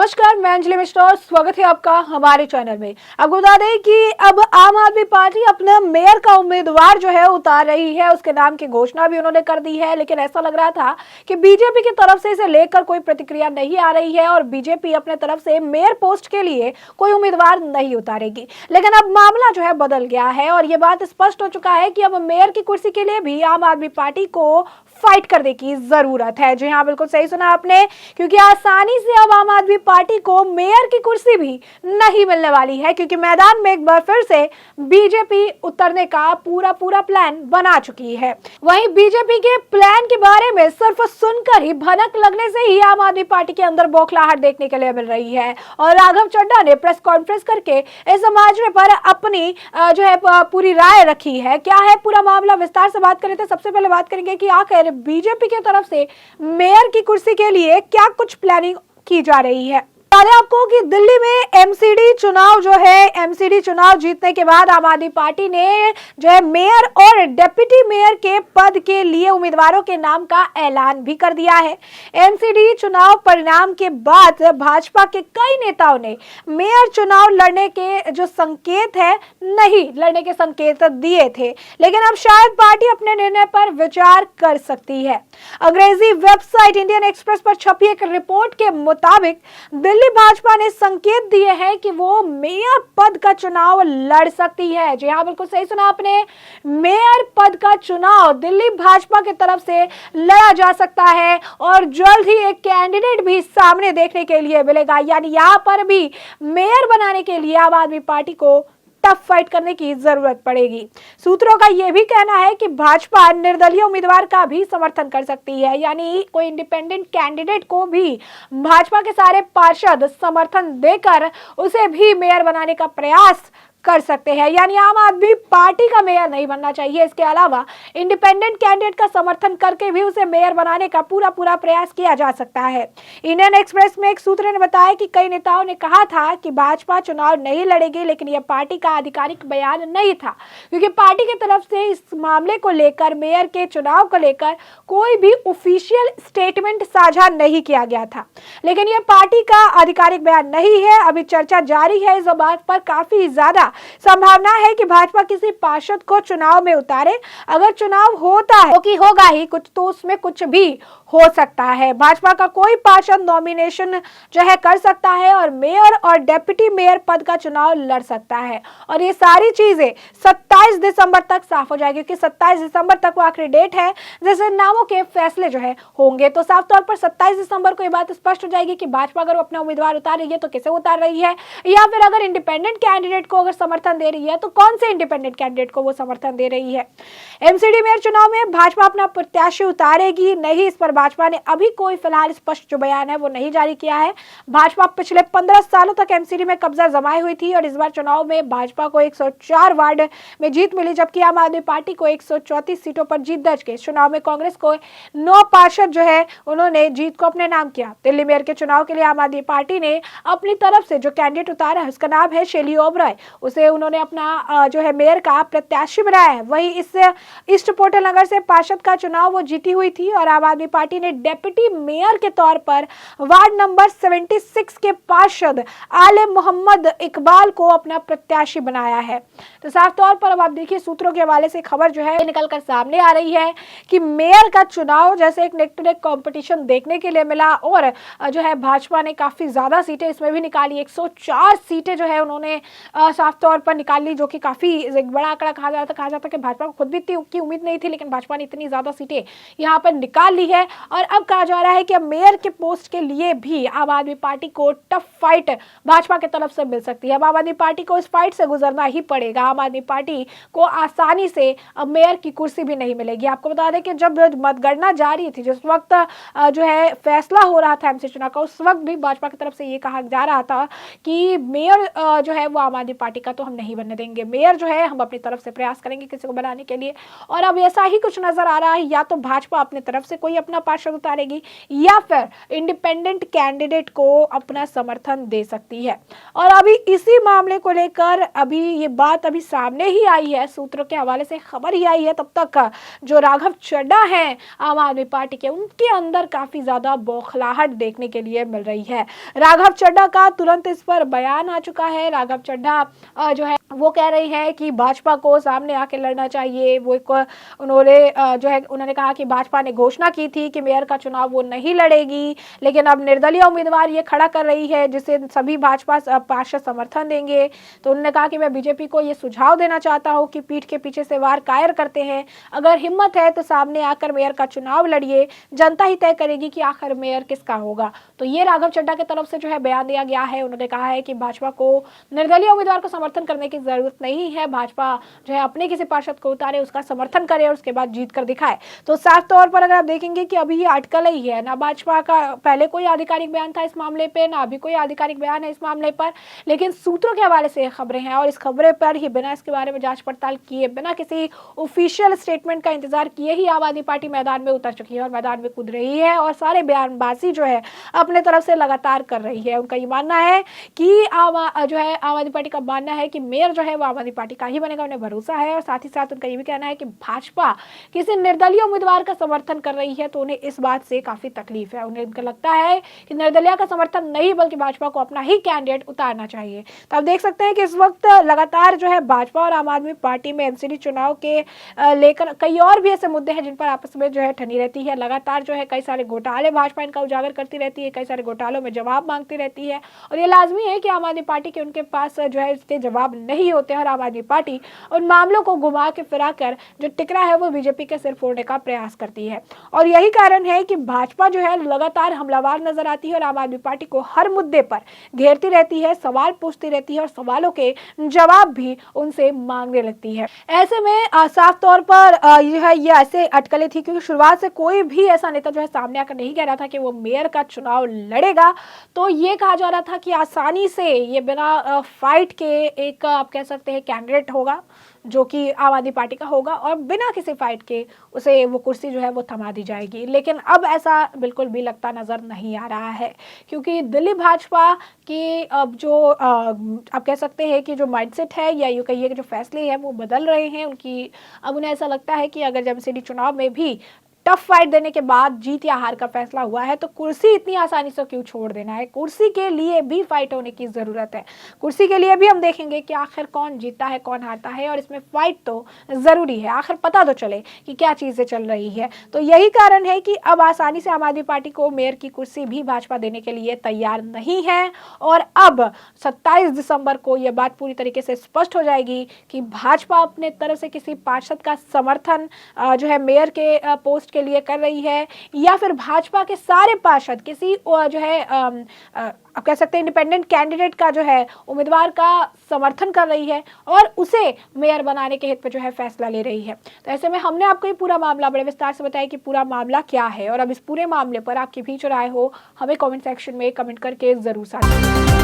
नमस्कार, मैं अंजलि मिश्रा और स्वागत है आपका हमारे चैनल में। आपको बता दें कि अब आम आदमी पार्टी अपना मेयर का उम्मीदवार जो है उतार रही है। उसके नाम की घोषणा भी उन्होंने कर दी है, लेकिन ऐसा लग रहा था कि बीजेपी की तरफ से इसे लेकर कोई प्रतिक्रिया नहीं आ रही है और बीजेपी अपने तरफ से मेयर पोस्ट के लिए कोई उम्मीदवार नहीं उतारेगी। लेकिन अब मामला जो है बदल गया है और ये बात स्पष्ट हो चुका है कि अब मेयर की कुर्सी के लिए भी आम आदमी पार्टी को फाइट करने की जरूरत है। जी हाँ, बिल्कुल सही सुना आपने, क्योंकि आसानी से अब आम आदमी पार्टी को मेयर की कुर्सी भी नहीं मिलने वाली है, क्योंकि मैदान में एक बार फिर से बीजेपी उतरने का पूरा प्लान बना चुकी है। वहीं बीजेपी के प्लान के बारे में सिर्फ सुनकर ही, भनक लगने से ही आम आदमी पार्टी के अंदर बौखलाहट देखने के लिए मिल रही है और राघव चड्ढा ने प्रेस कॉन्फ्रेंस करके इस मामले पर अपनी जो है पूरी राय रखी है। क्या है पूरा मामला, विस्तार से बात करें तो सबसे पहले बात करेंगे कि आखिर बीजेपी की तरफ से मेयर की कुर्सी के लिए क्या कुछ प्लानिंग की जा रही है। बता दें आपको कि दिल्ली में एमसीडी चुनाव जीतने के बाद आम आदमी पार्टी ने जो है मेयर और डिप्टी मेयर के पद के लिए उम्मीदवारों के नाम का ऐलान भी कर दिया है। एमसीडी चुनाव परिणाम के बाद भाजपा के कई नेताओं ने मेयर चुनाव लड़ने के जो संकेत है, नहीं लड़ने के संकेत दिए थे, लेकिन अब शायद पार्टी अपने निर्णय पर विचार कर सकती है। अंग्रेजी वेबसाइट इंडियन एक्सप्रेस पर छपी एक रिपोर्ट के मुताबिक दिल्ली भाजपा ने संकेत दिए हैं कि वो मेयर पद का चुनाव लड़ सकती है। जी हाँ, बिल्कुल सही सुना आपने, मेयर पद का चुनाव दिल्ली भाजपा की तरफ से लड़ा जा सकता है और जल्द ही एक कैंडिडेट भी सामने देखने के लिए मिलेगा। यानी यहाँ पर भी मेयर बनाने के लिए आम आदमी पार्टी को टफ फाइट करने की जरूरत पड़ेगी। सूत्रों का यह भी कहना है कि भाजपा निर्दलीय उम्मीदवार का भी समर्थन कर सकती है, यानी कोई इंडिपेंडेंट कैंडिडेट को भी भाजपा के सारे पार्षद समर्थन देकर उसे भी मेयर बनाने का प्रयास कर सकते हैं। यानी आम आदमी पार्टी का मेयर नहीं बनना चाहिए, इसके अलावा इंडिपेंडेंट कैंडिडेट का समर्थन करके भी उसे मेयर बनाने का पूरा प्रयास किया जा सकता है। इंडियन एक्सप्रेस में एक सूत्र ने बताया कि कई नेताओं ने कहा था कि भाजपा चुनाव नहीं लड़ेगी, लेकिन यह पार्टी का आधिकारिक बयान नहीं था, क्योंकि पार्टी की तरफ से इस मामले को लेकर, मेयर के चुनाव को लेकर कोई भी ऑफिशियल स्टेटमेंट साझा नहीं किया गया था। लेकिन यह पार्टी का आधिकारिक बयान नहीं है। अभी चर्चा जारी है इस बात पर, काफी ज्यादा संभावना है कि भाजपा किसी पार्षद को चुनाव में उतारे। अगर चुनाव होता है कि होगा ही कुछ, तो उसमें कुछ भी हो सकता है। भाजपा का कोई पार्षद नॉमिनेशन जो है कर सकता है और मेयर और डिप्टी मेयर पद का चुनाव लड़ सकता है। और ये सारी चीजें 27 दिसंबर तक साफ हो जाएगी, क्योंकि 27 दिसंबर तक वो आखिरी डेट है जैसे नामों के फैसले जो है होंगे। तो साफ तौर पर 27 दिसंबर को ये बात स्पष्ट हो जाएगी कि भाजपा अगर अपना उम्मीदवार उतार रही है तो किसे उतार रही है, या फिर अगर इंडिपेंडेंट कैंडिडेट को अगर समर्थन दे रही है तो कौन से इंडिपेंडेंट कैंडिडेट को वो समर्थन दे रही है। एमसीडी मेयर चुनाव में भाजपा अपना प्रत्याशी उतारेगी नहीं, इस पर भाजपा ने अभी कोई फिलहाल स्पष्ट जो बयान है वो नहीं जारी किया है। भाजपा पिछले 15 सालों तक एमसीडी में कब्जा जमाई हुई थी और इस बार चुनाव में भाजपा को 104 वार्ड में जीत मिली, जबकि आम आदमी पार्टी को 134 सीटों पर जीत दर्ज की। चुनाव में कांग्रेस को 9 पार्षद जो है उन्होंने जीत को अपने नाम किया। दिल्ली मेयर के चुनाव के लिए आम आदमी पार्टी ने अपनी तरफ से जो कैंडिडेट उतारा है उसका नाम है शेली ओबरॉय। उसे उन्होंने अपना जो है मेयर का प्रत्याशी बनाया है। वहीं इस ईस्ट पोर्टल नगर से पार्षद का चुनाव वो जीती हुई थी और आम आदमी पार्टी ने डिप्टी मेयर के तौर पर वार्ड नंबर 76 के पार्षद आले मोहम्मद इकबाल को अपना प्रत्याशी बनाया है। तो साफ तौर पर अब आप देखिए, सूत्रों के हवाले से खबर जो है निकलकर सामने आ रही है कि मेयर का चुनाव जैसे एक नेक टू नेक कॉम्पिटिशन देखने के लिए मिला और जो है भाजपा ने काफी ज्यादा सीटें इसमें भी निकाली। 104 सीटें जो है उन्होंने साफ तौर पर निकाली, जो कि काफी एक बड़ा आंकड़ा कहा जाता कि भाजपा को खुद भी इतनी उम्मीद नहीं थी, लेकिन भाजपा ने इतनी ज्यादा सीटें यहाँ पर निकाल ली है। और अब कहा जा रहा है कि अब मेयर के पोस्ट के लिए भी आम आदमी पार्टी को टफ फाइट भाजपा की तरफ से मिल सकती है। अब आम आदमी पार्टी को इस फाइट से गुजरना ही पड़ेगा। आम आदमी पार्टी को आसानी से अब मेयर की कुर्सी भी नहीं मिलेगी। आपको बता दें कि जब मतगणना जारी थी, जिस वक्त जो है फैसला हो रहा था एमसी चुनाव का, उस वक्त भी भाजपा की तरफ से ये कहा जा रहा था कि मेयर जो है वो आम आदमी पार्टी का तो हम नहीं बनने देंगे, मेयर जो है हम अपनी तरफ से प्रयास करेंगे किसी को बनाने के लिए। और अब ऐसा ही कुछ नजर आ रहा है, या तो भाजपा अपनी तरफ से कोई अपना पार्षद उतारेगी या फिर इंडिपेंडेंट कैंडिडेट को अपना समर्थन दे सकती है। और अभी इसी मामले को लेकर अभी ये बात अभी सामने ही आई है, सूत्रों के हवाले से खबर ही आई है। तब तक जो राघव चड्ढा हैं आम आदमी पार्टी के, उनके अंदर काफी ज्यादा बौखलाहट देखने के लिए मिल रही है। राघव चड्ढा का तुरंत इस पर बयान आ चुका है। राघव चड्ढा जो है वो कह रही है कि भाजपा को सामने आके लड़ना चाहिए। वो उन्होंने कहा कि भाजपा ने घोषणा की थी कि मेयर का चुनाव वो नहीं लड़ेगी, लेकिन अब निर्दलीय उम्मीदवार ये खड़ा कर रही है जिसे सभी भाजपा पार्षद समर्थन देंगे। तो उन्होंने कहा कि मैं बीजेपी को ये सुझाव देना चाहता हूं कि पीठ के पीछे से वार कायर करते हैं, अगर हिम्मत है तो सामने आकर मेयर का चुनाव लड़िए, जनता ही तय करेगी कि आखिर मेयर किसका होगा। तो ये राघव चड्ढा की तरफ से जो है बयान दिया गया है। उन्होंने कहा है कि भाजपा को निर्दलीय उम्मीदवार को समर्थन करने की जरूरत नहीं है, भाजपा जो है अपने किसी पार्षद को उतारे, उसका समर्थन करे और उसके बाद जीत कर दिखाए। तो साफ तौर पर अगर आप देखेंगे कि अभी ये अटकल ही है, ना भाजपा का पहले कोई आधिकारिक बयान था इस मामले पे, ना अभी कोई आधिकारिक बयान है इस मामले पर, लेकिन सूत्रों के हवाले से खबरें हैं। और इस खबरें पर ही बिना इसके बारे में जांच पड़ताल किए, बिना किसी ऑफिशियल स्टेटमेंट का इंतजार किए ही आम आदमी पार्टी मैदान में उतर चुकी है और मैदान में कूद रही है और सारे बयानबाजी जो है अपने तरफ से लगातार कर रही है। उनका ये मानना है कि आम आदमी पार्टी का मानना है कि मेयर जो है वो आम आदमी पार्टी का ही बनेगा, उन्हें भरोसा है। और साथ ही साथ उनका ये भी कहना है कि भाजपा किसी निर्दलीय उम्मीदवार का समर्थन कर रही है तो उन्हें इस बात से काफी तकलीफ है। उन्हें लगता है कि निर्दलीय का समर्थन नहीं बल्कि भाजपा को अपना ही कैंडिडेट उतारना चाहिए। तो आप देख सकते हैं कि इस वक्त लगातार जो है भाजपा और आम आदमी पार्टी में एमसीडी चुनाव के लेकर कई और भी ऐसे मुद्दे हैं जिन पर आपस में जो है ठनी रहती है। लगातार जो है कई सारे घोटाले भाजपा इनका उजागर करती रहती है, कई सारे घोटालों में जवाब मांगती रहती है और ये लाजमी है कि आम आदमी पार्टी के उनके पास जो है इसके जवाब नहीं होते और आम आदमी पार्टी उन मामलों को घुमा के फिरा कर जो टिकरा है वो बीजेपी के सिर फोड़ने का प्रयास करती है। और यही कारण है कि भाजपा जो है लगातार हमलावर नजर आती है और आम आदमी पार्टी को हर मुद्दे पर घेरती रहती है, सवाल पूछती रहती है और सवालों के जवाब भी उनसे मांगने लगती है। ऐसे में साफ तौर पर ये ऐसे अटकलें थी क्योंकि शुरुआत से कोई भी ऐसा नेता जो है सामने आकर नहीं कह रहा था कि वो मेयर का चुनाव लड़ेगा। तो ये कहा जा रहा था कि आसानी से ये बिना फाइट के एक आप कह सकते हैं कैंडिडेट होगा जो कि आम आदमी पार्टी का होगा और बिना किसी फाइट के उसे वो कुर्सी जो है वो थमा दी जाएगी। लेकिन अब ऐसा बिल्कुल भी लगता नजर नहीं आ रहा है क्योंकि दिल्ली भाजपा की अब जो आप कह सकते हैं कि जो माइंडसेट है या यूं कहिए कि जो फैसले हैं वो बदल रहे हैं उनकी। अब उन्हें ऐसा लगता है कि अगर एमसीडी चुनाव में भी टफ फाइट देने के बाद जीत या हार का फैसला हुआ है तो कुर्सी इतनी आसानी से क्यों छोड़ देना है। कुर्सी के लिए भी फाइट होने की जरूरत है, कुर्सी के लिए भी हम देखेंगे कि आखिर कौन जीतता है कौन हारता है और इसमें फाइट तो जरूरी है, आखिर पता तो चले कि क्या चीजें चल रही है। तो यही कारण है कि अब आसानी से आम आदमी पार्टी को मेयर की कुर्सी भी भाजपा देने के लिए तैयार नहीं है और अब 27 दिसंबर को यह बात पूरी तरीके से स्पष्ट हो जाएगी कि भाजपा अपने तरफ से किसी पार्षद का समर्थन जो है मेयर के पोस्ट के लिए कर रही है या फिर भाजपा के सारे पार्षद किसी जो है आप कह सकते हैं इंडिपेंडेंट कैंडिडेट का जो है उम्मीदवार का समर्थन कर रही है और उसे मेयर बनाने के हित पे जो है फैसला ले रही है। तो ऐसे में हमने आपको ये पूरा मामला बड़े विस्तार से बताया कि पूरा मामला क्या है और अब इस पूरे मामले पर आपकी भी जो राय हो हमें कमेंट सेक्शन में कमेंट करके जरूर साझा करें।